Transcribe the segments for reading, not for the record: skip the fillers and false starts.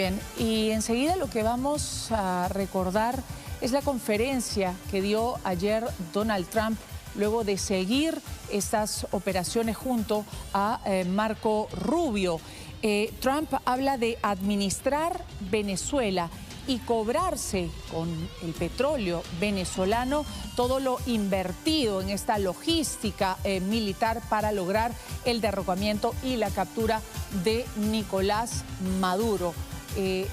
Bien, y enseguida lo que vamos a recordar es la conferencia que dio ayer Donald Trump luego de seguir estas operaciones junto a Marco Rubio. Trump habla de administrar Venezuela y cobrarse con el petróleo venezolano todo lo invertido en esta logística militar para lograr el derrocamiento y la captura de Nicolás Maduro. En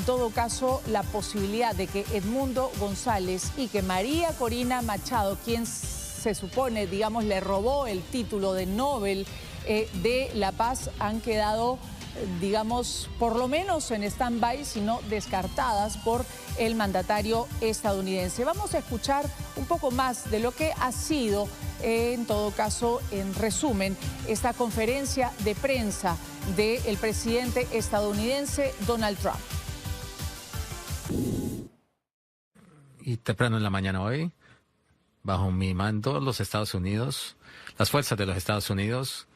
todo caso, la posibilidad de que Edmundo González y que María Corina Machado, quien se supone, digamos, le robó el título de Nobel de la Paz, han quedado, digamos, por lo menos en stand-by, sino descartadas por el mandatario estadounidense. Vamos a escuchar un poco más de lo que ha sido, en todo caso, en resumen, esta conferencia de prensa del presidente estadounidense Donald Trump. Y temprano en la mañana hoy, bajo mi mando, los Estados Unidos, las fuerzas de los Estados Unidos,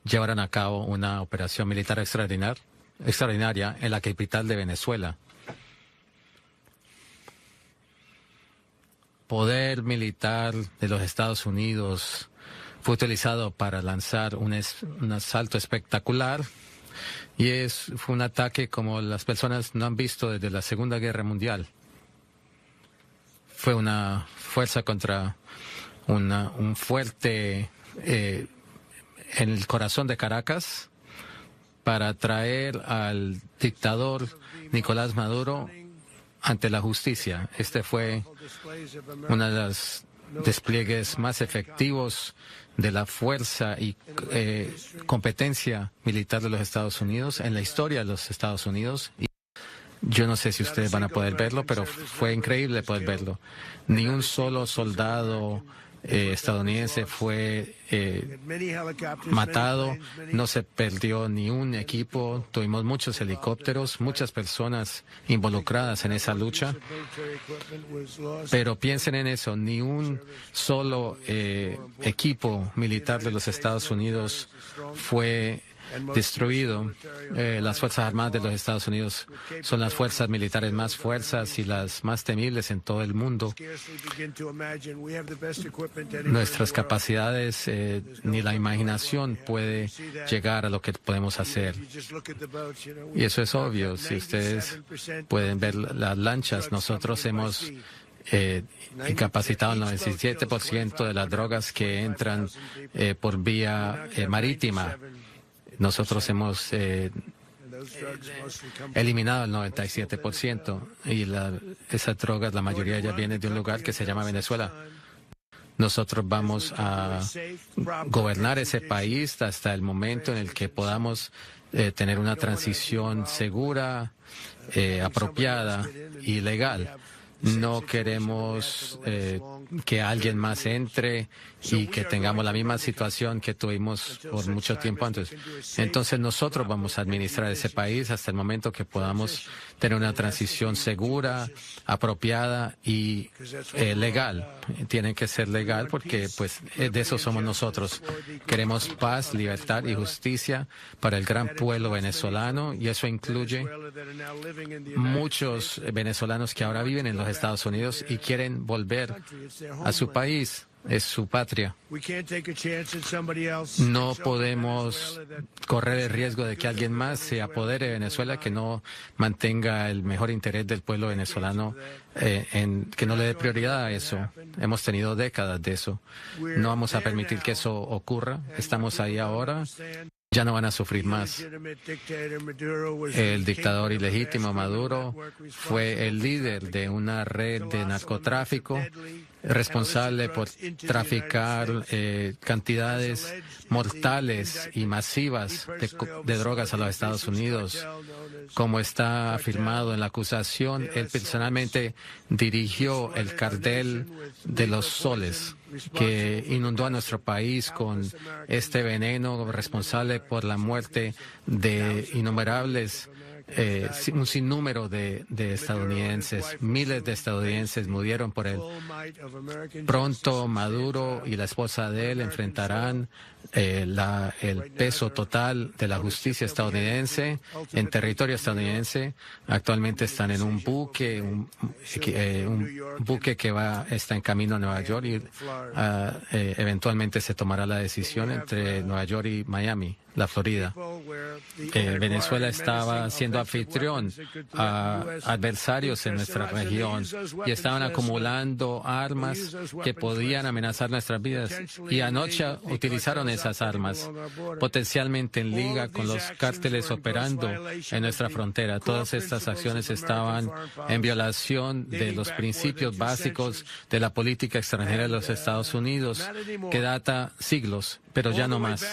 llevarán a cabo una operación militar extraordinaria en la capital de Venezuela. Poder militar de los Estados Unidos fue utilizado para lanzar un asalto espectacular y fue un ataque como las personas no han visto desde la Segunda Guerra Mundial. Fue una fuerza contra un fuerte en el corazón de Caracas para traer al dictador Nicolás Maduro ante la justicia. Este fue uno de los despliegues más efectivos de la fuerza y competencia militar de los Estados Unidos en la historia de los Estados Unidos. Yo no sé si ustedes van a poder verlo, pero fue increíble poder verlo. Ni un solo soldado estadounidense fue matado, no se perdió ni un equipo, tuvimos muchos helicópteros, muchas personas involucradas en esa lucha, pero piensen en eso, ni un solo equipo militar de los Estados Unidos fue destruido. Las Fuerzas Armadas de los Estados Unidos son las fuerzas militares más fuerzas y las más temibles en todo el mundo. Nuestras capacidades, ni la imaginación puede llegar a lo que podemos hacer. Y eso es obvio. Si ustedes pueden ver las lanchas, nosotros hemos incapacitado el 97% de las drogas que entran por vía marítima. Nosotros hemos eliminado el 97% y esas drogas, la mayoría ya viene de un lugar que se llama Venezuela. Nosotros vamos a gobernar ese país hasta el momento en el que podamos tener una transición segura, apropiada y legal. No queremos que alguien más entre y que tengamos la misma situación que tuvimos por mucho tiempo antes. Entonces nosotros vamos a administrar ese país hasta el momento que podamos tener una transición segura, apropiada y legal. Tiene que ser legal porque pues de eso somos nosotros. Queremos paz, libertad y justicia para el gran pueblo venezolano y eso incluye muchos venezolanos que ahora viven en los Estados Unidos y quieren volver a su país. Es su patria. No podemos correr el riesgo de que alguien más se apodere de Venezuela, que no mantenga el mejor interés del pueblo venezolano, que no le dé prioridad a eso. Hemos tenido décadas de eso. No vamos a permitir que eso ocurra. Estamos ahí ahora. Ya no van a sufrir más. El dictador ilegítimo Maduro fue el líder de una red de narcotráfico responsable por traficar cantidades mortales y masivas de drogas a los Estados Unidos. Como está afirmado en la acusación, él personalmente dirigió el cartel de los soles que inundó a nuestro país con este veneno responsable por la muerte de innumerables un sinnúmero de estadounidenses. Miles de estadounidenses murieron por él. Pronto Maduro y la esposa de él enfrentarán el peso total de la justicia estadounidense en territorio estadounidense. Actualmente están en un buque, que está en camino a Nueva York y eventualmente se tomará la decisión entre Nueva York y Miami, la Florida. Venezuela estaba siendo anfitrión a adversarios en nuestra región y estaban acumulando armas que podían amenazar nuestras vidas. Y anoche utilizaron esas armas, potencialmente en liga con los cárteles operando en nuestra frontera. Todas estas acciones estaban en violación de los principios básicos de la política extranjera de los Estados Unidos, que data siglos, pero ya no más.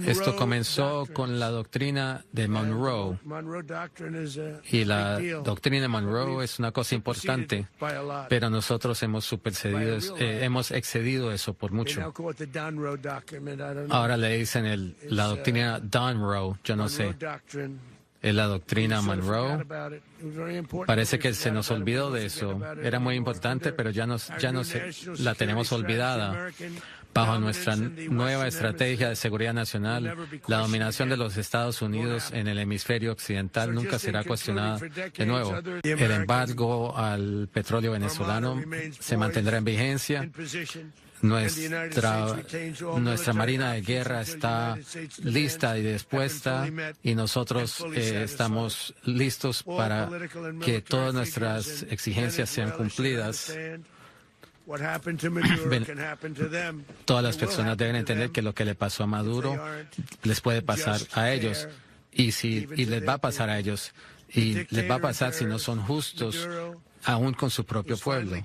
Esto comenzó con la doctrina de Monroe, y la doctrina de Monroe es una cosa importante, pero nosotros hemos excedido eso por mucho. Ahora le dicen la doctrina Monroe, yo no sé. Es la doctrina Monroe. Parece que se nos olvidó de eso. Era muy importante, pero ya la tenemos olvidada. Bajo nuestra nueva estrategia de seguridad nacional, la dominación de los Estados Unidos en el hemisferio occidental nunca será cuestionada de nuevo. El embargo al petróleo venezolano se mantendrá en vigencia. Nuestra Marina de Guerra está lista y dispuesta, y nosotros estamos listos para que todas nuestras exigencias sean cumplidas. Todas las personas deben entender que lo que le pasó a Maduro les puede pasar a ellos, y les va a pasar a ellos, y les va a pasar si no son justos aún con su propio pueblo.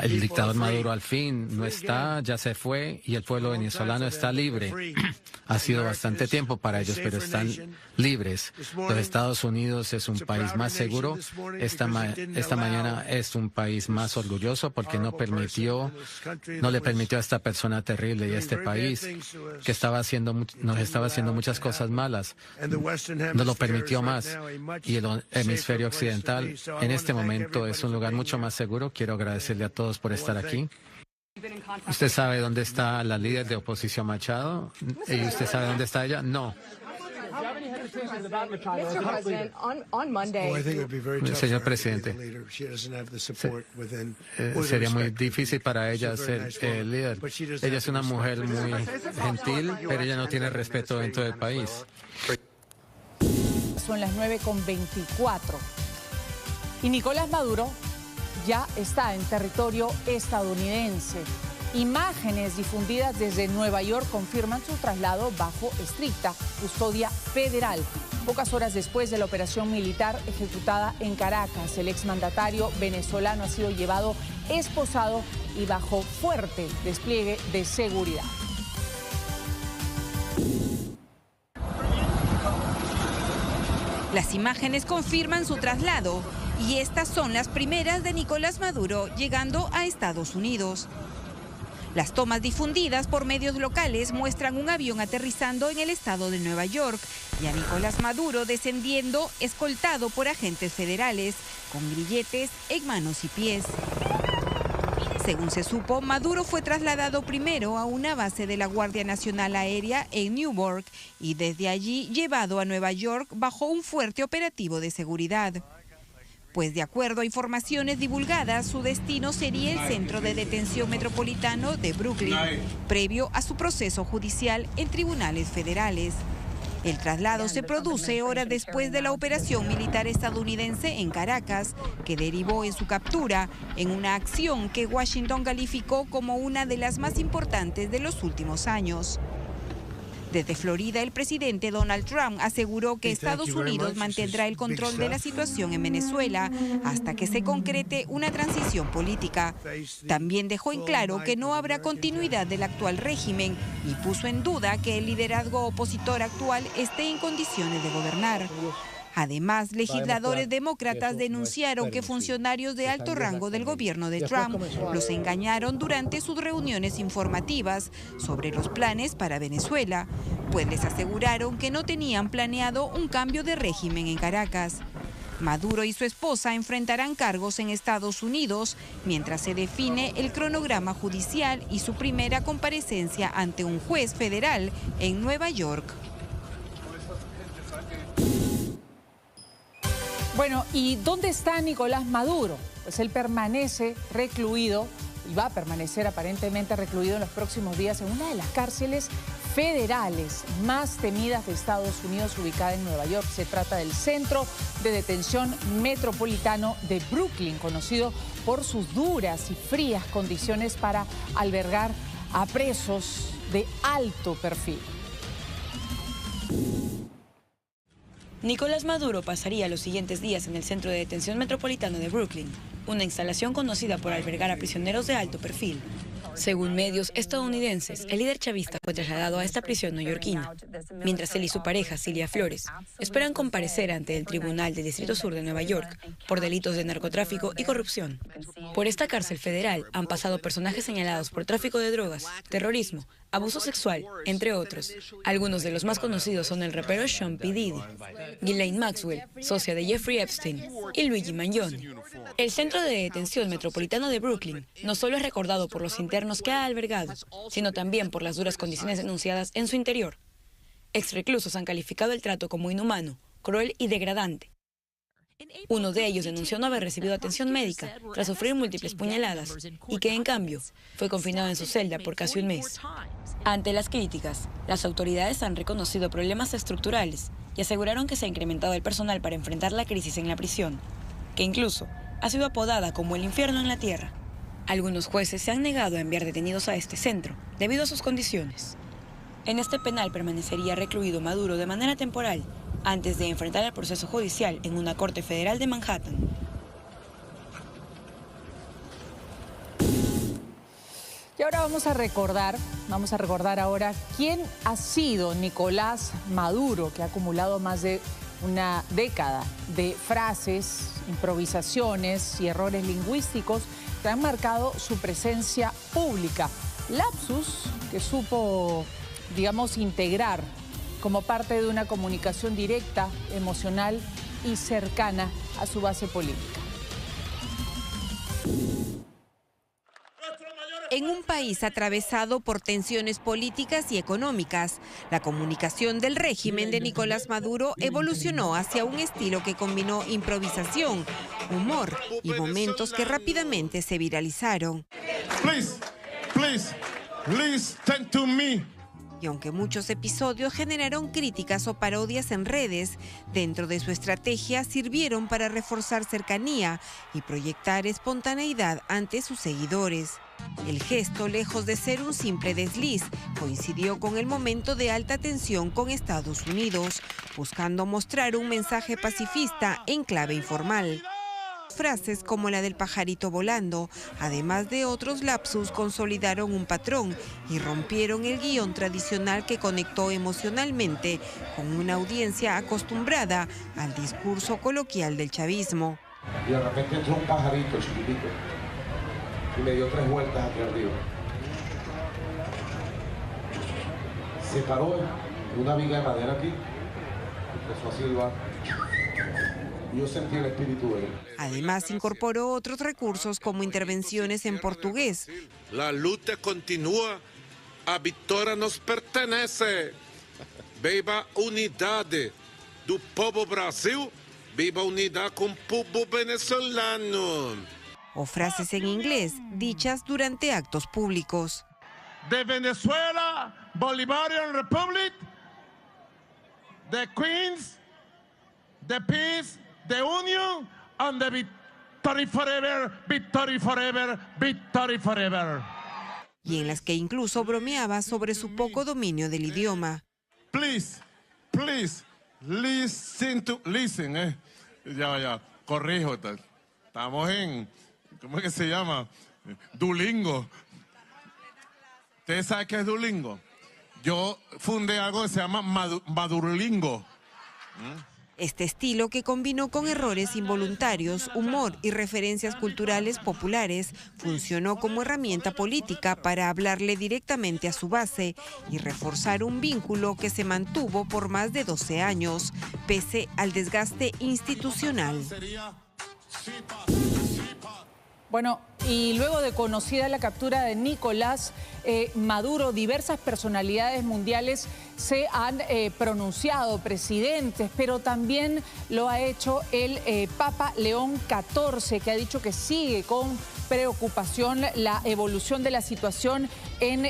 El dictador Maduro al fin no está, ya se fue, y el pueblo venezolano está libre. Ha sido bastante tiempo para ellos, pero están libres. Los Estados Unidos es un país más seguro. Esta mañana es un país más orgulloso porque no le permitió a esta persona terrible y a este país que nos estaba haciendo muchas cosas malas. No lo permitió más. Y el hemisferio occidental en este momento es un lugar mucho más seguro. Quiero agradecerle a todos por estar aquí. ¿Usted sabe dónde está la líder de oposición, Machado? ¿Y usted sabe dónde está ella? No. Señor presidente, sería muy difícil para ella ser líder. Ella es una mujer muy gentil, pero ella no tiene respeto dentro del país. Son las 9:24. Y Nicolás Maduro ya está en territorio estadounidense. Imágenes difundidas desde Nueva York confirman su traslado bajo estricta custodia federal. Pocas horas después de la operación militar ejecutada en Caracas, el exmandatario venezolano ha sido llevado esposado y bajo fuerte despliegue de seguridad. Las imágenes confirman su traslado, y estas son las primeras de Nicolás Maduro llegando a Estados Unidos. Las tomas difundidas por medios locales muestran un avión aterrizando en el estado de Nueva York y a Nicolás Maduro descendiendo escoltado por agentes federales con grilletes en manos y pies. Según se supo, Maduro fue trasladado primero a una base de la Guardia Nacional Aérea en Newark y desde allí llevado a Nueva York bajo un fuerte operativo de seguridad. Pues de acuerdo a informaciones divulgadas, su destino sería el Centro de Detención Metropolitano de Brooklyn, previo a su proceso judicial en tribunales federales. El traslado se produce horas después de la operación militar estadounidense en Caracas, que derivó en su captura en una acción que Washington calificó como una de las más importantes de los últimos años. Desde Florida, el presidente Donald Trump aseguró que Estados Unidos mantendrá el control de la situación en Venezuela hasta que se concrete una transición política. También dejó en claro que no habrá continuidad del actual régimen y puso en duda que el liderazgo opositor actual esté en condiciones de gobernar. Además, legisladores demócratas denunciaron que funcionarios de alto rango del gobierno de Trump los engañaron durante sus reuniones informativas sobre los planes para Venezuela, pues les aseguraron que no tenían planeado un cambio de régimen en Caracas. Maduro y su esposa enfrentarán cargos en Estados Unidos mientras se define el cronograma judicial y su primera comparecencia ante un juez federal en Nueva York. Bueno, ¿y dónde está Nicolás Maduro? Pues él permanece recluido y va a permanecer aparentemente recluido en los próximos días en una de las cárceles federales más temidas de Estados Unidos, ubicada en Nueva York. Se trata del Centro de Detención Metropolitano de Brooklyn, conocido por sus duras y frías condiciones para albergar a presos de alto perfil. Nicolás Maduro pasaría los siguientes días en el Centro de Detención Metropolitano de Brooklyn, una instalación conocida por albergar a prisioneros de alto perfil. Según medios estadounidenses, el líder chavista fue trasladado a esta prisión neoyorquina, mientras él y su pareja, Cilia Flores, esperan comparecer ante el Tribunal del Distrito Sur de Nueva York por delitos de narcotráfico y corrupción. Por esta cárcel federal han pasado personajes señalados por tráfico de drogas, terrorismo, abuso sexual, entre otros. Algunos de los más conocidos son el rapero Sean P. Diddy, Ghislaine Maxwell, socia de Jeffrey Epstein, y Luigi Mangione. El Centro de Detención Metropolitano de Brooklyn no solo es recordado por los internos que ha albergado, sino también por las duras condiciones denunciadas en su interior. Exreclusos han calificado el trato como inhumano, cruel y degradante. Uno de ellos denunció no haber recibido atención médica tras sufrir múltiples puñaladas y que, en cambio, fue confinado en su celda por casi un mes. Ante las críticas, las autoridades han reconocido problemas estructurales y aseguraron que se ha incrementado el personal para enfrentar la crisis en la prisión, que incluso ha sido apodada como el infierno en la tierra. Algunos jueces se han negado a enviar detenidos a este centro debido a sus condiciones. En este penal permanecería recluido Maduro de manera temporal antes de enfrentar el proceso judicial en una corte federal de Manhattan. Y ahora vamos a recordar ahora quién ha sido Nicolás Maduro, que ha acumulado más de una década de frases, improvisaciones y errores lingüísticos que han marcado su presencia pública. Lapsus que supo, digamos, integrar como parte de una comunicación directa, emocional y cercana a su base política. En un país atravesado por tensiones políticas y económicas, la comunicación del régimen de Nicolás Maduro evolucionó hacia un estilo que combinó improvisación, humor y momentos que rápidamente se viralizaron. Please, listen to me. Y aunque muchos episodios generaron críticas o parodias en redes, dentro de su estrategia sirvieron para reforzar cercanía y proyectar espontaneidad ante sus seguidores. El gesto, lejos de ser un simple desliz, coincidió con el momento de alta tensión con Estados Unidos, buscando mostrar un mensaje pacifista en clave informal. Frases como la del pajarito volando, además de otros lapsus, consolidaron un patrón y rompieron el guión tradicional que conectó emocionalmente con una audiencia acostumbrada al discurso coloquial del chavismo. Y de repente entró un pajarito chiquitito y me dio 3 vueltas aquí arriba. Se paró en una viga de madera aquí, empezó a silbar. Yo sentí el espíritu de él. Además, incorporó otros recursos como intervenciones en portugués. La lucha continúa, a vitória nos pertenece. Viva unidad do povo Brasil, viva unidad con povo venezolano. O frases en inglés, dichas durante actos públicos. De Venezuela, Bolivarian Republic, the Queens, the Peace, the Union, and the victory forever, victory forever, victory forever. Y en las que incluso bromeaba sobre su poco dominio del idioma. Please, listen, Ya, corrijo, estamos en, ¿cómo es que se llama? Duolingo. ¿Ustedes saben qué es Duolingo? Yo fundé algo que se llama Madurolingo. Este estilo, que combinó con errores involuntarios, humor y referencias culturales populares, funcionó como herramienta política para hablarle directamente a su base y reforzar un vínculo que se mantuvo por más de 12 años, pese al desgaste institucional. Bueno, y luego de conocida la captura de Nicolás Maduro, diversas personalidades mundiales se han pronunciado, presidentes, pero también lo ha hecho el Papa León XIV, que ha dicho que sigue con preocupación la evolución de la situación en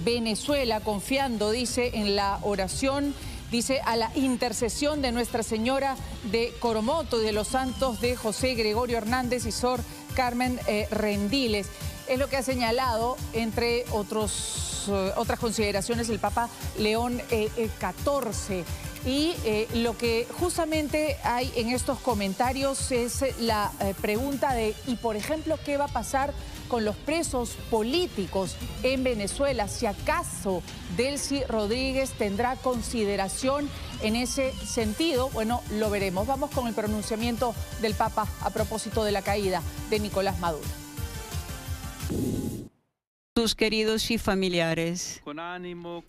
Venezuela, confiando, dice, en la oración, dice, a la intercesión de Nuestra Señora de Coromoto y de los santos de José Gregorio Hernández y Sor Carmen Rendiles. Es lo que ha señalado, entre otras consideraciones, el Papa León XIV. Y lo que justamente hay en estos comentarios es la pregunta de, y por ejemplo, ¿qué va a pasar con los presos políticos en Venezuela? Si acaso Delcy Rodríguez tendrá consideración en ese sentido, bueno, lo veremos. Vamos con el pronunciamiento del Papa a propósito de la caída de Nicolás Maduro. Tus queridos y familiares, con ánimo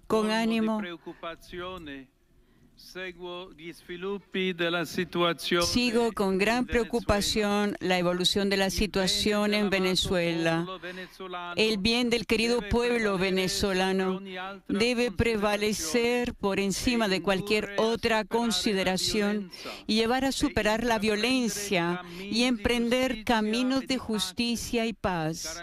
sigo con gran preocupación la evolución de la situación en Venezuela. El bien del querido pueblo venezolano debe prevalecer por encima de cualquier otra consideración y llevar a superar la violencia y emprender caminos de justicia y paz,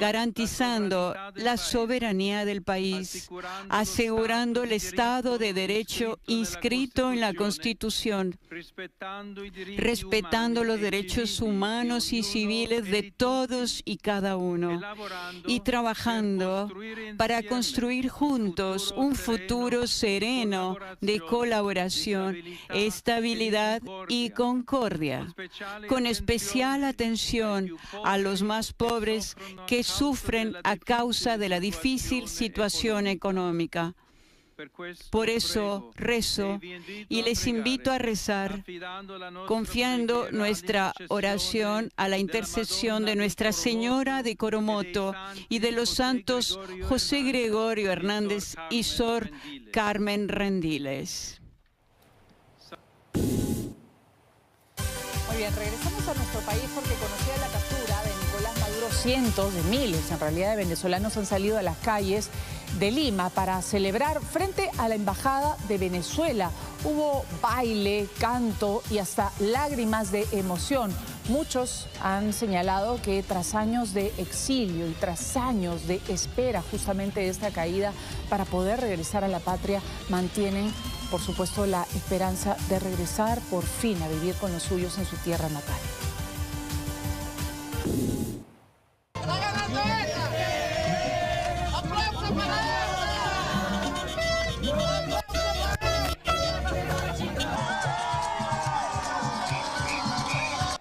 garantizando la soberanía del país, asegurando el Estado de Derecho inscrito en la Constitución, respetando los derechos humanos y civiles de todos y cada uno, y trabajando para construir juntos un futuro sereno de colaboración, estabilidad y concordia, con especial atención a los más pobres que sufren a causa de la difícil situación económica. Por eso rezo y les invito a rezar, confiando nuestra oración a la intercesión de Nuestra Señora de Coromoto y de los santos José Gregorio Hernández y Sor Carmen Rendiles. Muy bien, regresamos a nuestro país porque conocida la captura de Nicolás Maduro, cientos de miles, en realidad, de venezolanos han salido a las calles de Lima para celebrar frente a la Embajada de Venezuela. Hubo baile, canto y hasta lágrimas de emoción. Muchos han señalado que tras años de exilio y tras años de espera justamente de esta caída para poder regresar a la patria, mantienen, por supuesto, la esperanza de regresar por fin a vivir con los suyos en su tierra natal.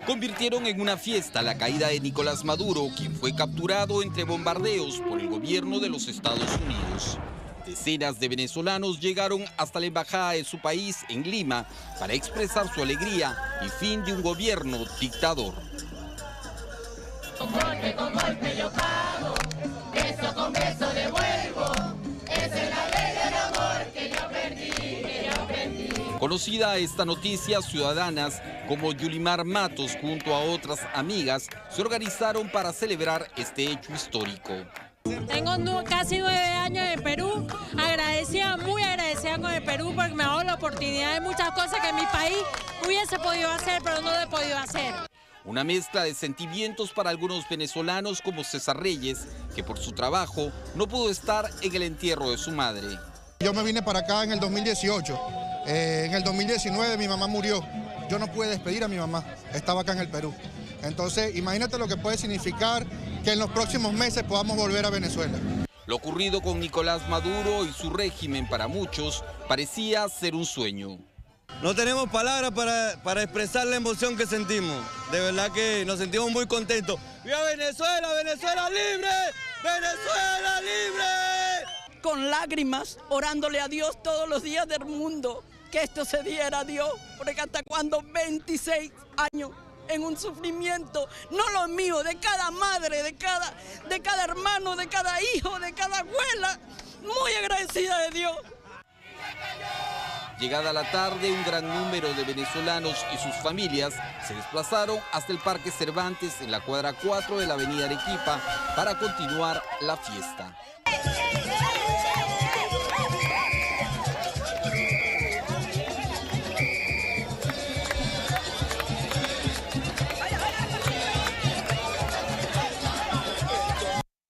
Convirtieron en una fiesta la caída de Nicolás Maduro, quien fue capturado entre bombardeos por el gobierno de los Estados Unidos. Decenas de venezolanos llegaron hasta la embajada de su país en Lima para expresar su alegría y fin de un gobierno dictador. Con golpe yo pago, beso con beso devuelvo, esa es la ley del amor que yo aprendí, Conocida esta noticia, ciudadanas como Yulimar Matos junto a otras amigas se organizaron para celebrar este hecho histórico. Tengo casi 9 años en Perú, muy agradecida con el Perú porque me ha dado la oportunidad de muchas cosas que en mi país hubiese podido hacer, pero no lo he podido hacer. Una mezcla de sentimientos para algunos venezolanos como César Reyes, que por su trabajo no pudo estar en el entierro de su madre. Yo me vine para acá en el 2018, en el 2019 mi mamá murió, yo no pude despedir a mi mamá, estaba acá en el Perú. Entonces imagínate lo que puede significar que en los próximos meses podamos volver a Venezuela. Lo ocurrido con Nicolás Maduro y su régimen para muchos parecía ser un sueño. No tenemos palabras para expresar la emoción que sentimos. De verdad que nos sentimos muy contentos. ¡Viva Venezuela! ¡Venezuela libre! ¡Venezuela libre! Con lágrimas, orándole a Dios todos los días del mundo, que esto se diera, Dios, porque hasta cuando 26 años en un sufrimiento, no lo mío, de cada madre, de cada hermano, de cada hijo, de cada abuela, muy agradecida de Dios. Llegada la tarde, un gran número de venezolanos y sus familias se desplazaron hasta el Parque Cervantes en la cuadra 4 de la avenida Arequipa para continuar la fiesta.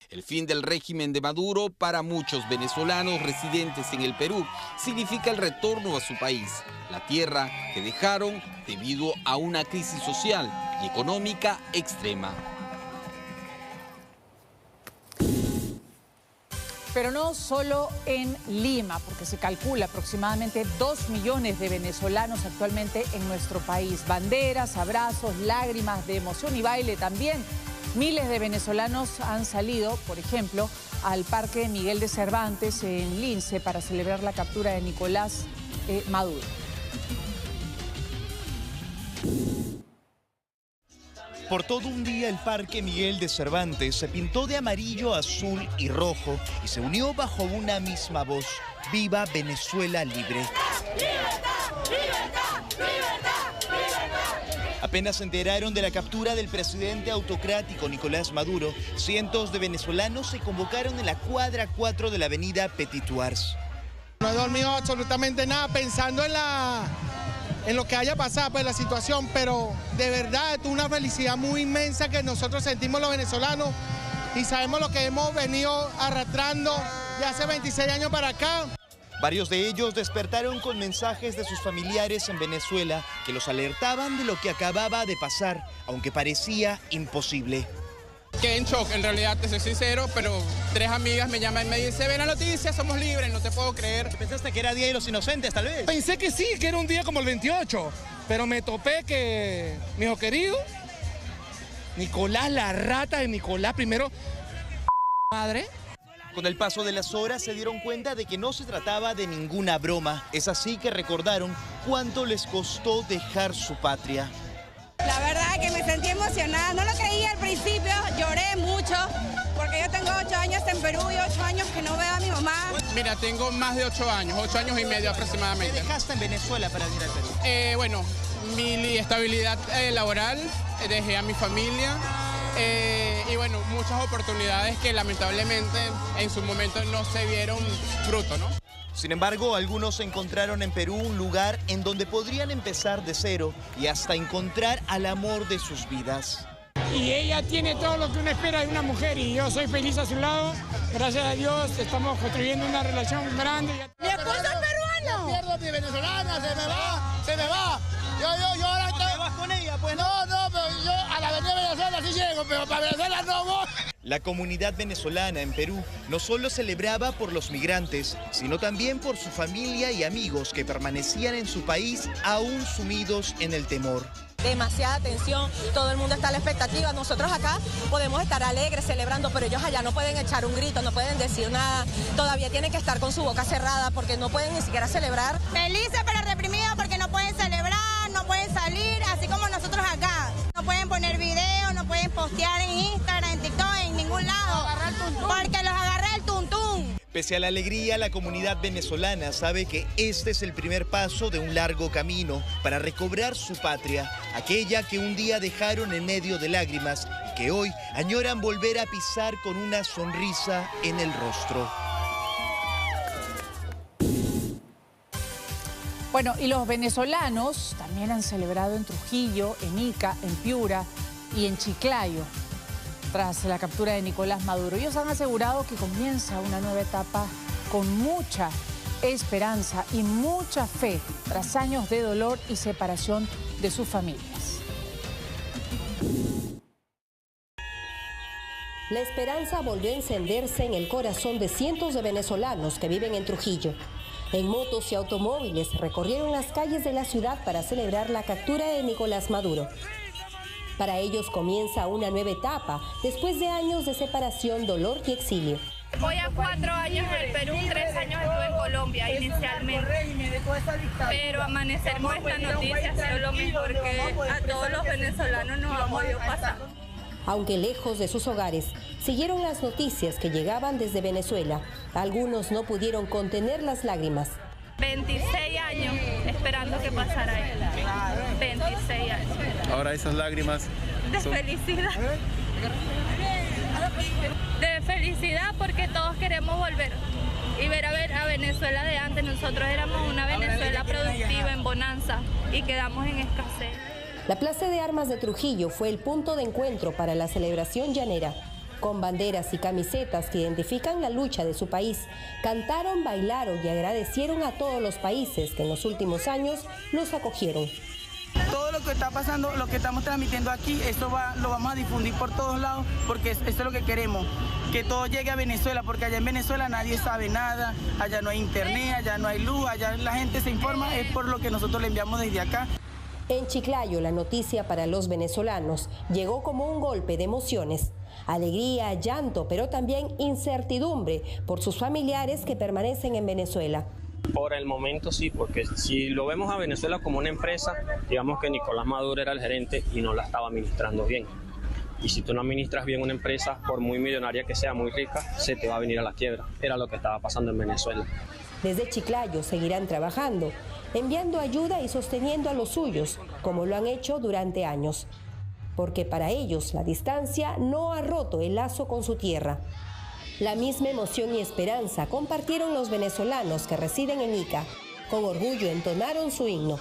El fin del régimen de Maduro para muchos venezolanos residentes en el Perú significa el retorno a su país, la tierra que dejaron debido a una crisis social y económica extrema. Pero no solo en Lima, porque se calcula aproximadamente 2 millones de venezolanos actualmente en nuestro país. Banderas, abrazos, lágrimas de emoción y baile también. Miles de venezolanos han salido, por ejemplo, al Parque Miguel de Cervantes en Lince para celebrar la captura de Nicolás Maduro. Por todo un día el Parque Miguel de Cervantes se pintó de amarillo, azul y rojo y se unió bajo una misma voz: ¡Viva Venezuela libre! Apenas se enteraron de la captura del presidente autocrático Nicolás Maduro, cientos de venezolanos se convocaron en la cuadra 4 de la avenida Petituars. No he dormido absolutamente nada pensando en lo que haya pasado, pues la situación, pero de verdad es una felicidad muy inmensa que nosotros sentimos los venezolanos y sabemos lo que hemos venido arrastrando de hace 26 años para acá. Varios de ellos despertaron con mensajes de sus familiares en Venezuela que los alertaban de lo que acababa de pasar, aunque parecía imposible. Quedé en shock, en realidad, te soy sincero, pero 3 amigas me llaman y me dicen: ven la noticia, somos libres, no te puedo creer. ¿Pensaste que era Día de los Inocentes, tal vez? Pensé que sí, que era un día como el 28, pero me topé que mi hijo querido, Nicolás, la rata de Nicolás, primero, madre. Con el paso de las horas se dieron cuenta de que no se trataba de ninguna broma. Es así que recordaron cuánto les costó dejar su patria. La verdad que me sentí emocionada, no lo creía al principio, lloré mucho, porque yo tengo 8 años en Perú y 8 años que no veo a mi mamá. Mira, tengo más de 8 años, 8 años y medio aproximadamente. ¿Qué dejaste en Venezuela para venir al Perú? Bueno, mi estabilidad laboral, dejé a mi familia. Y bueno, muchas oportunidades que lamentablemente en su momento no se vieron fruto, ¿no? Sin embargo, algunos encontraron en Perú un lugar en donde podrían empezar de cero y hasta encontrar al amor de sus vidas. Y ella tiene todo lo que uno espera de una mujer y yo soy feliz a su lado. Gracias a Dios estamos construyendo una relación grande. ¡Mi esposo es peruano! Pierdo mi venezolana, se me va. Yo ahora estoy... ¿Te vas con ella? Pues no, pero yo a la avenida Venezuela sí llego, pero para Venezuela no voy. La comunidad venezolana en Perú no solo celebraba por los migrantes, sino también por su familia y amigos que permanecían en su país aún sumidos en el temor. Demasiada tensión, todo el mundo está a la expectativa. Nosotros acá podemos estar alegres, celebrando, pero ellos allá no pueden echar un grito, no pueden decir nada. Todavía tienen que estar con su boca cerrada porque no pueden ni siquiera celebrar. Felices pero reprimidos porque no pueden celebrar, no pueden salir, así como nosotros acá. No pueden poner videos, no pueden postear en Instagram, en TikTok, en ningún lado, porque los agarra el tuntún. Pese a la alegría, la comunidad venezolana sabe que este es el primer paso de un largo camino para recobrar su patria, aquella que un día dejaron en medio de lágrimas y que hoy añoran volver a pisar con una sonrisa en el rostro. Bueno, y los venezolanos también han celebrado en Trujillo, en Ica, en Piura y en Chiclayo tras la captura de Nicolás Maduro. Ellos han asegurado que comienza una nueva etapa con mucha esperanza y mucha fe tras años de dolor y separación de sus familias. La esperanza volvió a encenderse en el corazón de cientos de venezolanos que viven en Trujillo. En motos y automóviles recorrieron las calles de la ciudad para celebrar la captura de Nicolás Maduro. Para ellos comienza una nueva etapa después de años de separación, dolor y exilio. Voy a 4 años en el Perú, 3 años estuve en Colombia inicialmente. Pero amanecer con esta noticia ha sido lo mejor que a todos los venezolanos nos ha podido pasar. Aunque lejos de sus hogares, siguieron las noticias que llegaban desde Venezuela. Algunos no pudieron contener las lágrimas. 26 años esperando que pasara él. 26 años. Ahora esas lágrimas de felicidad. De felicidad porque todos queremos volver y ver a Venezuela de antes. Nosotros éramos una Venezuela productiva, en bonanza, y quedamos en escasez. La Plaza de Armas de Trujillo fue el punto de encuentro para la celebración llanera. Con banderas y camisetas que identifican la lucha de su país, cantaron, bailaron y agradecieron a todos los países que en los últimos años los acogieron. Todo lo que está pasando, lo que estamos transmitiendo aquí, esto lo vamos a difundir por todos lados, porque esto es lo que queremos, que todo llegue a Venezuela, porque allá en Venezuela nadie sabe nada, allá no hay internet, allá no hay luz, allá la gente se informa, es por lo que nosotros le enviamos desde acá. En Chiclayo, la noticia para los venezolanos llegó como un golpe de emociones. Alegría, llanto, pero también incertidumbre por sus familiares que permanecen en Venezuela. Por el momento sí, porque si lo vemos a Venezuela como una empresa, digamos que Nicolás Maduro era el gerente y no la estaba administrando bien. Y si tú no administras bien una empresa, por muy millonaria que sea, muy rica, se te va a venir a la quiebra. Era lo que estaba pasando en Venezuela. Desde Chiclayo seguirán trabajando, enviando ayuda y sosteniendo a los suyos, como lo han hecho durante años. Porque para ellos la distancia no ha roto el lazo con su tierra. La misma emoción y esperanza compartieron los venezolanos que residen en Ica. Con orgullo entonaron su himno.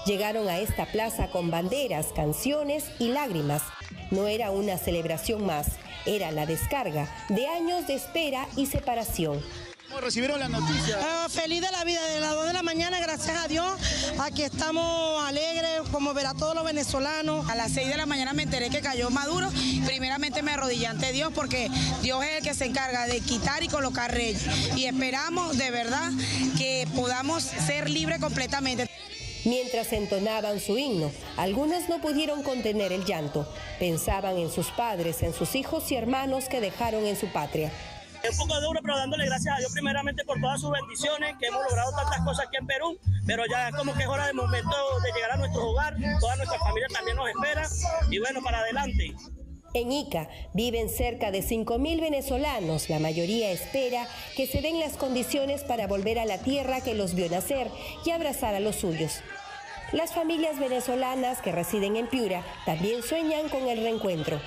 Llegaron a esta plaza con banderas, canciones y lágrimas. No era una celebración más, era la descarga de años de espera y separación. ¿Cómo recibieron la noticia? Feliz de la vida, de las 2 de la mañana, gracias a Dios. Aquí estamos alegres, como ver a todos los venezolanos. A las 6 de la mañana me enteré que cayó Maduro. Primeramente me arrodillé ante Dios porque Dios es el que se encarga de quitar y colocar reyes. Y esperamos de verdad que podamos ser libres completamente. Mientras entonaban su himno, algunos no pudieron contener el llanto. Pensaban en sus padres, en sus hijos y hermanos que dejaron en su patria. Es un poco duro, pero dándole gracias a Dios primeramente por todas sus bendiciones, que hemos logrado tantas cosas aquí en Perú, pero ya como que es hora de momento de llegar a nuestro hogar, toda nuestra familia también nos espera, y bueno, para adelante. En Ica viven cerca de 5.000 venezolanos, la mayoría espera que se den las condiciones para volver a la tierra que los vio nacer y abrazar a los suyos. Las familias venezolanas que residen en Piura también sueñan con el reencuentro.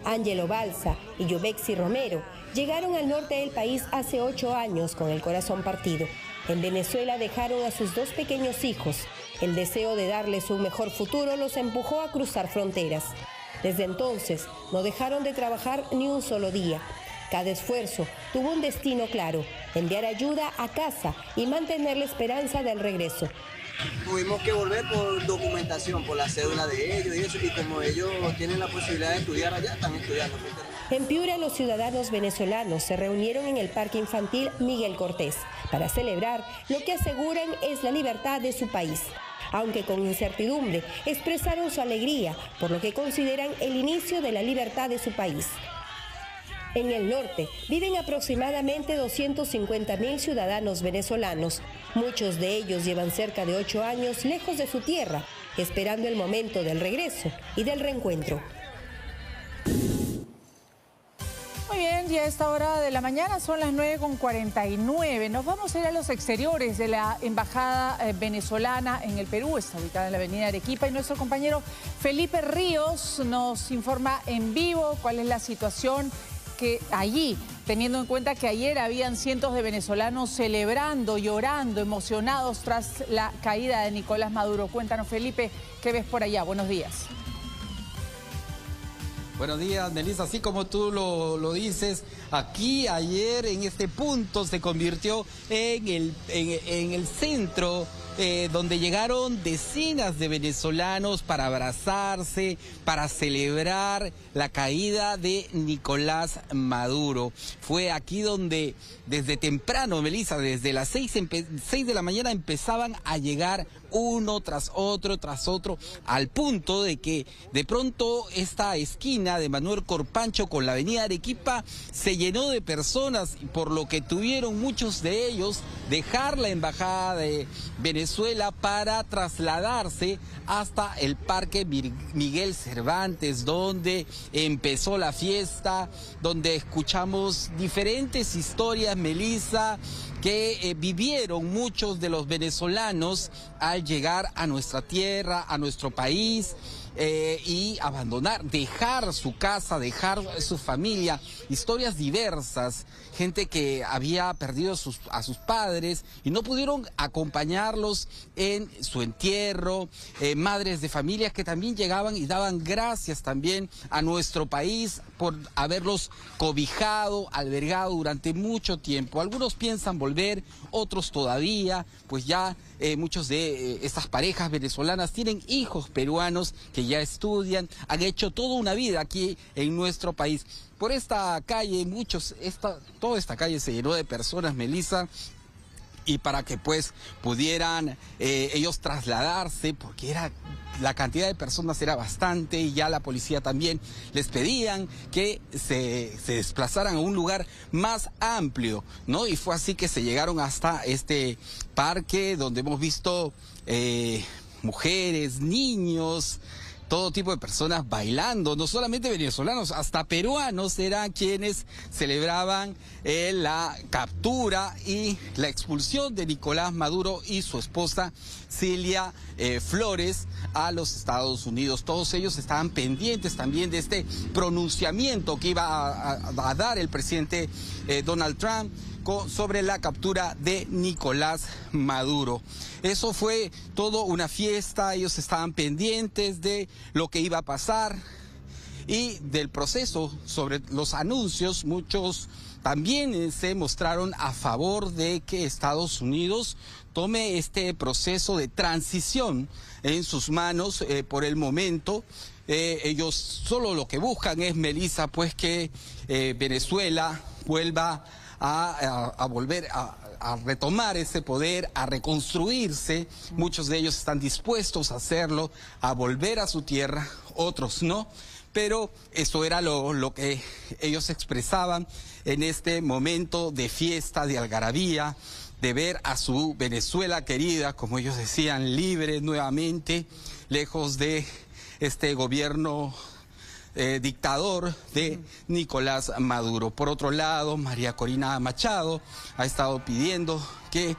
Ángelo Balsa y Yovexi Romero llegaron al norte del país hace 8 años con el corazón partido. En Venezuela dejaron a sus 2 pequeños hijos. El deseo de darles un mejor futuro los empujó a cruzar fronteras. Desde entonces no dejaron de trabajar ni un solo día. Cada esfuerzo tuvo un destino claro: enviar ayuda a casa y mantener la esperanza del regreso. Tuvimos que volver por documentación, por la cédula de ellos y eso, y como ellos tienen la posibilidad de estudiar allá, están estudiando. En Piura, los ciudadanos venezolanos se reunieron en el Parque Infantil Miguel Cortés para celebrar lo que aseguran es la libertad de su país. Aunque con incertidumbre, expresaron su alegría por lo que consideran el inicio de la libertad de su país. En el norte viven aproximadamente 250.000 ciudadanos venezolanos. Muchos de ellos llevan cerca de 8 años lejos de su tierra, esperando el momento del regreso y del reencuentro. Muy bien, ya a esta hora de la mañana son las 9:49. Nos vamos a ir a los exteriores de la Embajada venezolana en el Perú. Está ubicada en la avenida Arequipa y nuestro compañero Felipe Ríos nos informa en vivo cuál es la situación que allí, teniendo en cuenta que ayer habían cientos de venezolanos celebrando, llorando, emocionados tras la caída de Nicolás Maduro. Cuéntanos, Felipe, ¿qué ves por allá? Buenos días. Buenos días, Melissa. Así como tú lo dices, aquí ayer en este punto se convirtió en el centro donde llegaron decenas de venezolanos para abrazarse, para celebrar la caída de Nicolás Maduro. Fue aquí donde desde temprano, Melissa, desde las 6 de la mañana empezaban a llegar uno tras otro, al punto de que de pronto esta esquina de Manuel Corpancho con la avenida Arequipa se llenó de personas, por lo que tuvieron muchos de ellos dejar la embajada de Venezuela para trasladarse hasta el Parque Miguel Cervantes, donde empezó la fiesta, donde escuchamos diferentes historias, Melissa, que vivieron muchos de los venezolanos al llegar a nuestra tierra, a nuestro país, y abandonar, dejar su casa, dejar su familia, historias diversas, gente que había perdido a sus padres y no pudieron acompañarlos en su entierro, madres de familias que también llegaban y daban gracias también a nuestro país por haberlos cobijado, albergado durante mucho tiempo. Algunos piensan volver, otros todavía, pues ya muchos de estas parejas venezolanas tienen hijos peruanos que ya estudian, han hecho toda una vida aquí en nuestro país. Por esta calle, toda esta calle se llenó de personas, Melissa, y para que pues pudieran ellos trasladarse, porque la cantidad de personas era bastante y ya la policía también les pedían que se desplazaran a un lugar más amplio, ¿no? Y fue así que se llegaron hasta este parque donde hemos visto mujeres, niños, todo tipo de personas bailando, no solamente venezolanos, hasta peruanos eran quienes celebraban la captura y la expulsión de Nicolás Maduro y su esposa Cilia Flores a los Estados Unidos. Todos ellos estaban pendientes también de este pronunciamiento que iba a dar el presidente Donald Trump sobre la captura de Nicolás Maduro. Eso fue todo una fiesta, ellos estaban pendientes de lo que iba a pasar y del proceso sobre los anuncios. Muchos también se mostraron a favor de que Estados Unidos tome este proceso de transición en sus manos por el momento. Ellos solo lo que buscan es, Melissa, pues que Venezuela vuelva a volver a retomar ese poder, a reconstruirse. Muchos de ellos están dispuestos a hacerlo, a volver a su tierra, otros no. Pero eso era lo que ellos expresaban en este momento de fiesta, de algarabía, de ver a su Venezuela querida, como ellos decían, libre nuevamente, lejos de este gobierno dictador de Nicolás Maduro. Por otro lado, María Corina Machado ha estado pidiendo que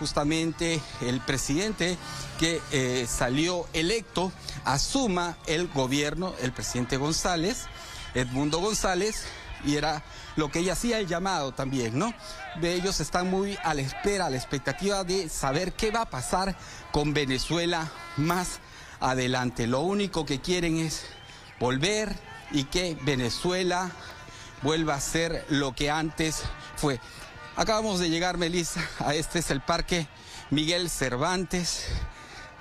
justamente el presidente que salió electo asuma el gobierno, el presidente González, Edmundo González, y era lo que ella hacía el llamado también, ¿no? Ellos están muy a la espera, a la expectativa de saber qué va a pasar con Venezuela más adelante. Lo único que quieren es volver y que Venezuela vuelva a ser lo que antes fue. Acabamos de llegar, Melissa, este es el Parque Miguel Cervantes.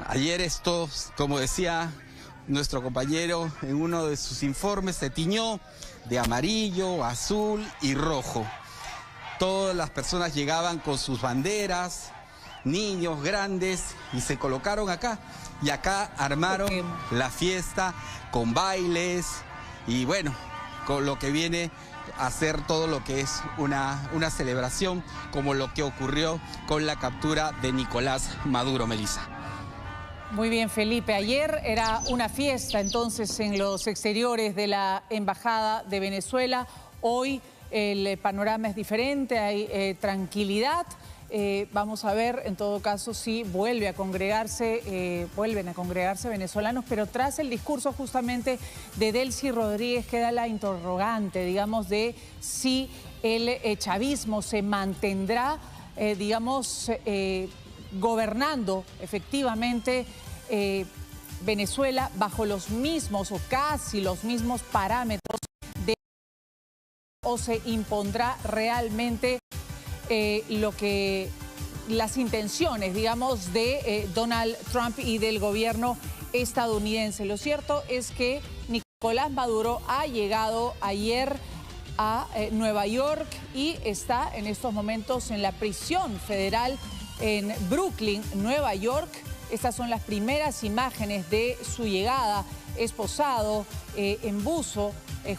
Ayer esto, como decía nuestro compañero en uno de sus informes, se tiñó de amarillo, azul y rojo. Todas las personas llegaban con sus banderas, niños, grandes, y se colocaron acá. Y acá armaron la fiesta con bailes y bueno, con lo que viene a ser todo lo que es una celebración, como lo que ocurrió con la captura de Nicolás Maduro, Melissa. Muy bien, Felipe. Ayer era una fiesta entonces en los exteriores de la Embajada de Venezuela. Hoy el panorama es diferente, hay tranquilidad. Vamos a ver, en todo caso, si vuelven a congregarse venezolanos, pero tras el discurso justamente de Delcy Rodríguez queda la interrogante, digamos, de si el chavismo se mantendrá, gobernando efectivamente Venezuela bajo los mismos o casi los mismos parámetros o se impondrá realmente lo que las intenciones, digamos, de Donald Trump y del gobierno estadounidense. Lo cierto es que Nicolás Maduro ha llegado ayer a Nueva York y está en estos momentos en la prisión federal en Brooklyn, Nueva York. Estas son las primeras imágenes de su llegada, esposado en buzo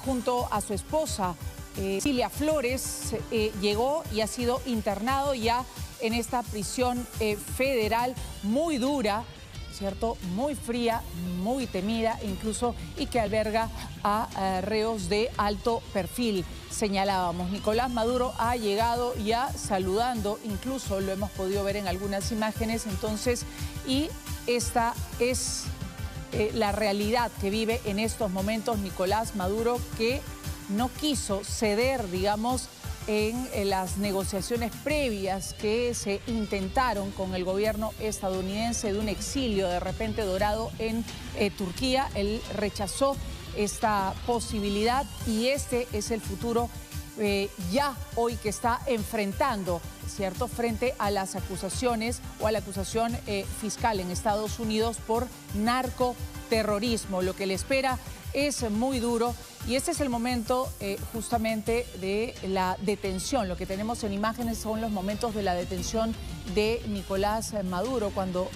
junto a su esposa Cilia Flores. Llegó y ha sido internado ya en esta prisión federal muy dura, ¿cierto? Muy fría, muy temida incluso, y que alberga a reos de alto perfil. Señalábamos, Nicolás Maduro ha llegado ya saludando, incluso lo hemos podido ver en algunas imágenes, entonces, y esta es la realidad que vive en estos momentos Nicolás Maduro, que no quiso ceder, digamos, en las negociaciones previas que se intentaron con el gobierno estadounidense de un exilio de repente dorado en Turquía. Él rechazó esta posibilidad y este es el futuro ya hoy que está enfrentando, ¿cierto?, frente a las acusaciones o a la acusación fiscal en Estados Unidos por narcoterrorismo. Lo que le espera es muy duro y este es el momento justamente de la detención. Lo que tenemos en imágenes son los momentos de la detención de Nicolás Maduro cuando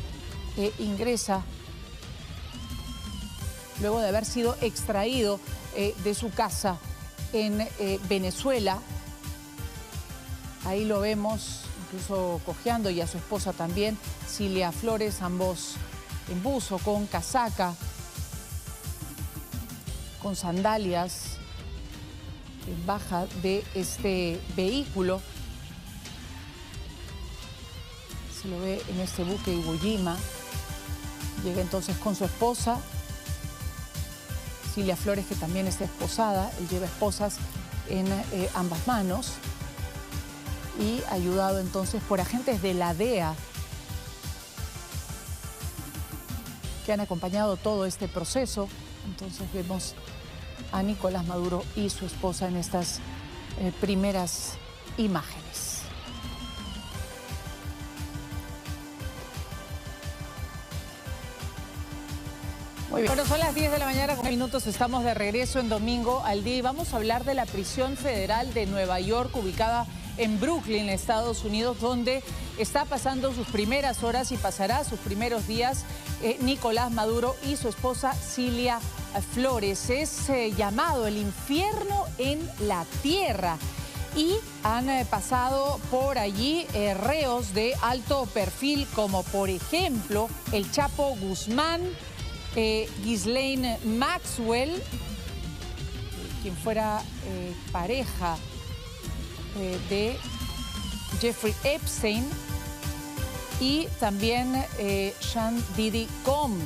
ingresa luego de haber sido extraído de su casa en Venezuela. Ahí lo vemos incluso cojeando, y a su esposa también, Cilia Flores, ambos en buzo, con casaca, con sandalias, baja de este vehículo. Se lo ve en este buque Iwo Jima. Llega entonces con su esposa, Cilia Flores, que también está esposada. Él lleva esposas en ambas manos y ayudado entonces por agentes de la DEA que han acompañado todo este proceso. Entonces vemos a Nicolás Maduro y su esposa en estas primeras imágenes. Muy bien. Bueno, son las 10 de la mañana, con minutos estamos de regreso en Domingo al Día y vamos a hablar de la prisión federal de Nueva York, ubicada en Brooklyn, Estados Unidos, donde está pasando sus primeras horas y pasará sus primeros días Nicolás Maduro y su esposa Cilia Flores. Es llamado el infierno en la tierra y han pasado por allí reos de alto perfil, como por ejemplo el Chapo Guzmán, Ghislaine Maxwell, quien fuera pareja de Jeffrey Epstein, y también Sean Diddy Combs.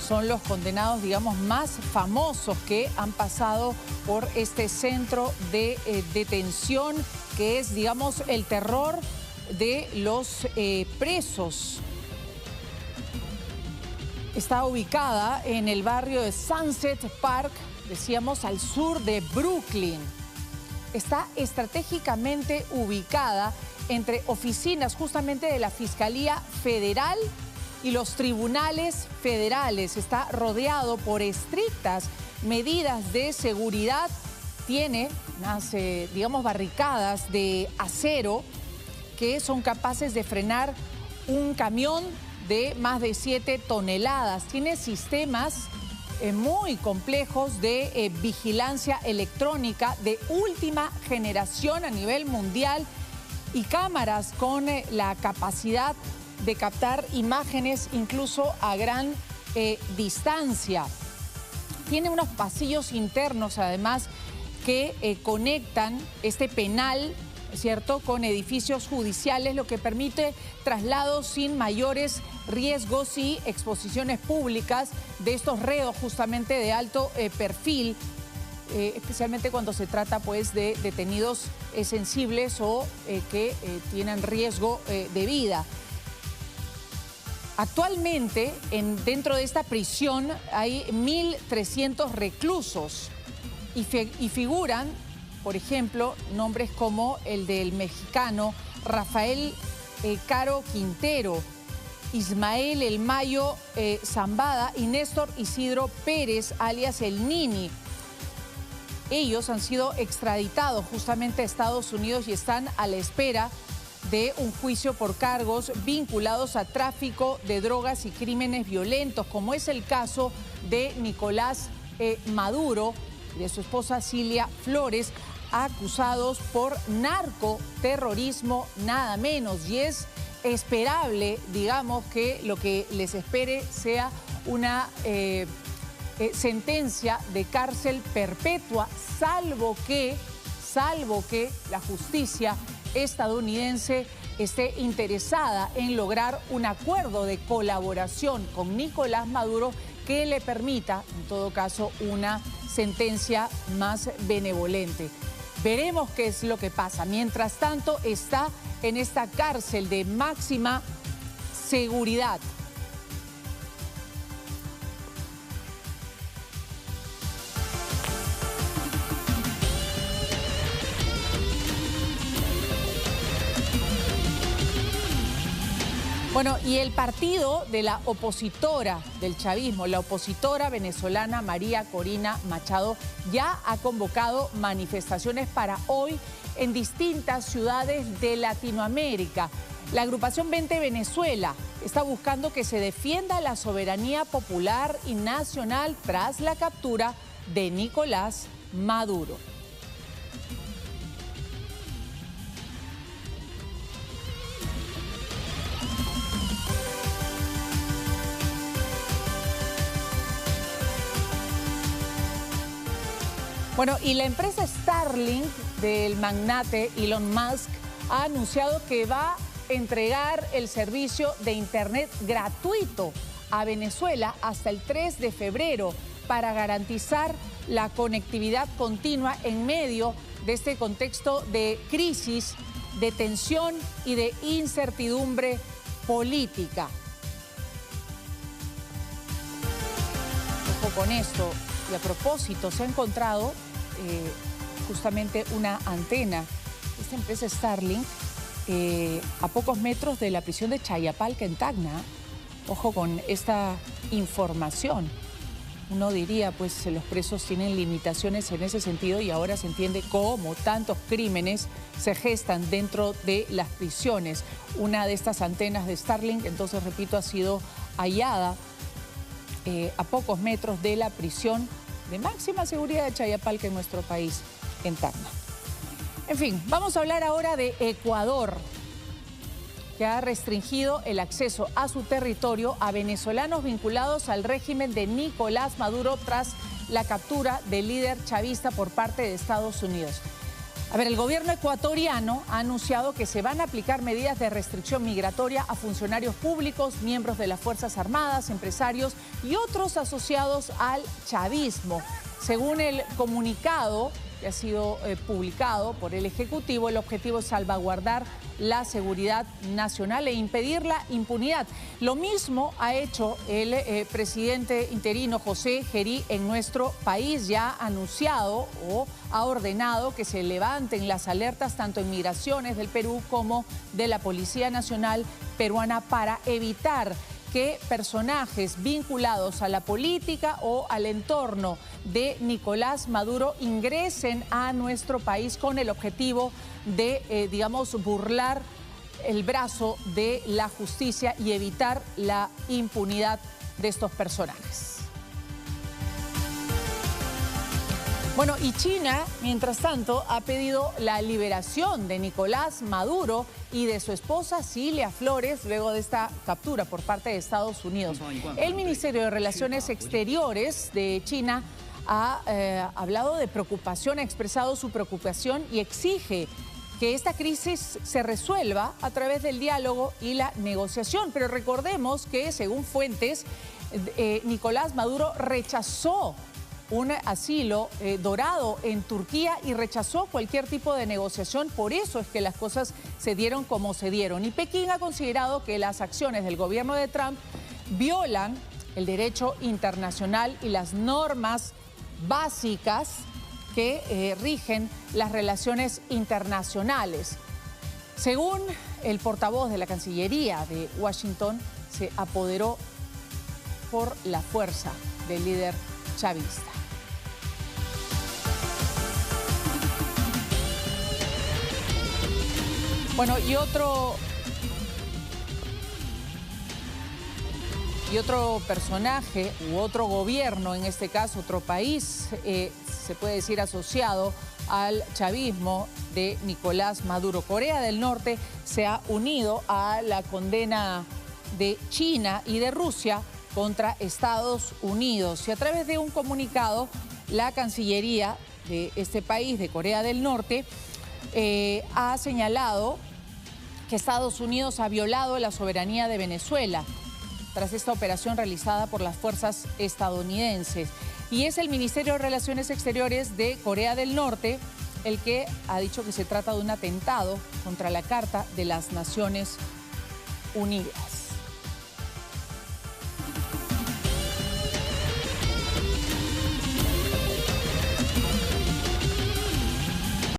Son los condenados, digamos, más famosos que han pasado por este centro de detención, que es, digamos, el terror de los presos. Está ubicada en el barrio de Sunset Park, decíamos, al sur de Brooklyn. Está estratégicamente ubicada entre oficinas justamente de la Fiscalía Federal y los tribunales federales. Está rodeado por estrictas medidas de seguridad. Tiene unas, digamos, barricadas de acero que son capaces de frenar un camión de más de 7 toneladas. Tiene sistemas muy complejos de vigilancia electrónica de última generación a nivel mundial y cámaras con la capacidad de captar imágenes incluso a gran distancia. Tiene unos pasillos internos además que conectan este penal, ¿cierto?, con edificios judiciales, lo que permite traslados sin mayores riesgos y exposiciones públicas de estos reos justamente de alto perfil, especialmente cuando se trata pues de detenidos sensibles o que tienen riesgo de vida. Actualmente dentro de esta prisión hay 1.300 reclusos y figuran, por ejemplo, nombres como el del mexicano Rafael Caro Quintero, Ismael El Mayo Zambada y Néstor Isidro Pérez, alias El Nini. Ellos han sido extraditados justamente a Estados Unidos y están a la espera de un juicio por cargos vinculados a tráfico de drogas y crímenes violentos, como es el caso de Nicolás Maduro y de su esposa Cilia Flores, acusados por narcoterrorismo, nada menos. Y es esperable, digamos, que lo que les espere sea una sentencia de cárcel perpetua, salvo que la justicia estadounidense esté interesada en lograr un acuerdo de colaboración con Nicolás Maduro que le permita, en todo caso, una sentencia más benevolente. Veremos qué es lo que pasa. Mientras tanto, está en esta cárcel de máxima seguridad. Bueno, y el partido de la opositora del chavismo, la opositora venezolana María Corina Machado, ya ha convocado manifestaciones para hoy en distintas ciudades de Latinoamérica. La agrupación Vente Venezuela está buscando que se defienda la soberanía popular y nacional tras la captura de Nicolás Maduro. Bueno, y la empresa Starlink del magnate Elon Musk ha anunciado que va a entregar el servicio de internet gratuito a Venezuela hasta el 3 de febrero para garantizar la conectividad continua en medio de este contexto de crisis, de tensión y de incertidumbre política. Ojo con esto. Y a propósito, se ha encontrado justamente una antena, esta empresa Starlink, a pocos metros de la prisión de Chayapalca en Tacna. Ojo con esta información. Uno diría, pues los presos tienen limitaciones en ese sentido y ahora se entiende cómo tantos crímenes se gestan dentro de las prisiones. Una de estas antenas de Starlink, entonces repito, ha sido hallada a pocos metros de la prisión de máxima seguridad de Chayapalca en nuestro país, en Tacna. En fin, vamos a hablar ahora de Ecuador, que ha restringido el acceso a su territorio a venezolanos vinculados al régimen de Nicolás Maduro tras la captura del líder chavista por parte de Estados Unidos. A ver, el gobierno ecuatoriano ha anunciado que se van a aplicar medidas de restricción migratoria a funcionarios públicos, miembros de las Fuerzas Armadas, empresarios y otros asociados al chavismo. Según el comunicado que ha sido publicado por el Ejecutivo, el objetivo es salvaguardar la seguridad nacional e impedir la impunidad. Lo mismo ha hecho el presidente interino José Gerí en nuestro país. Ya ha anunciado o ha ordenado que se levanten las alertas tanto en migraciones del Perú como de la Policía Nacional peruana para evitar que personajes vinculados a la política o al entorno de Nicolás Maduro ingresen a nuestro país con el objetivo de, digamos, burlar el brazo de la justicia y evitar la impunidad de estos personajes. Bueno, y China, mientras tanto, ha pedido la liberación de Nicolás Maduro y de su esposa Cilia Flores luego de esta captura por parte de Estados Unidos. El Ministerio de Relaciones Exteriores de China ha hablado de preocupación, ha expresado su preocupación y exige que esta crisis se resuelva a través del diálogo y la negociación. Pero recordemos que, según fuentes, Nicolás Maduro rechazó un asilo dorado en Turquía y rechazó cualquier tipo de negociación. Por eso es que las cosas se dieron como se dieron. Y Pekín ha considerado que las acciones del gobierno de Trump violan el derecho internacional y las normas básicas que rigen las relaciones internacionales. Según el portavoz de la Cancillería de Washington, se apoderó por la fuerza del líder chavista. Bueno, y otro personaje u otro gobierno, en este caso otro país, se puede decir asociado al chavismo de Nicolás Maduro. Corea del Norte se ha unido a la condena de China y de Rusia contra Estados Unidos. Y a través de un comunicado, la Cancillería de este país, de Corea del Norte, ha señalado que Estados Unidos ha violado la soberanía de Venezuela tras esta operación realizada por las fuerzas estadounidenses. Y es el Ministerio de Relaciones Exteriores de Corea del Norte el que ha dicho que se trata de un atentado contra la Carta de las Naciones Unidas.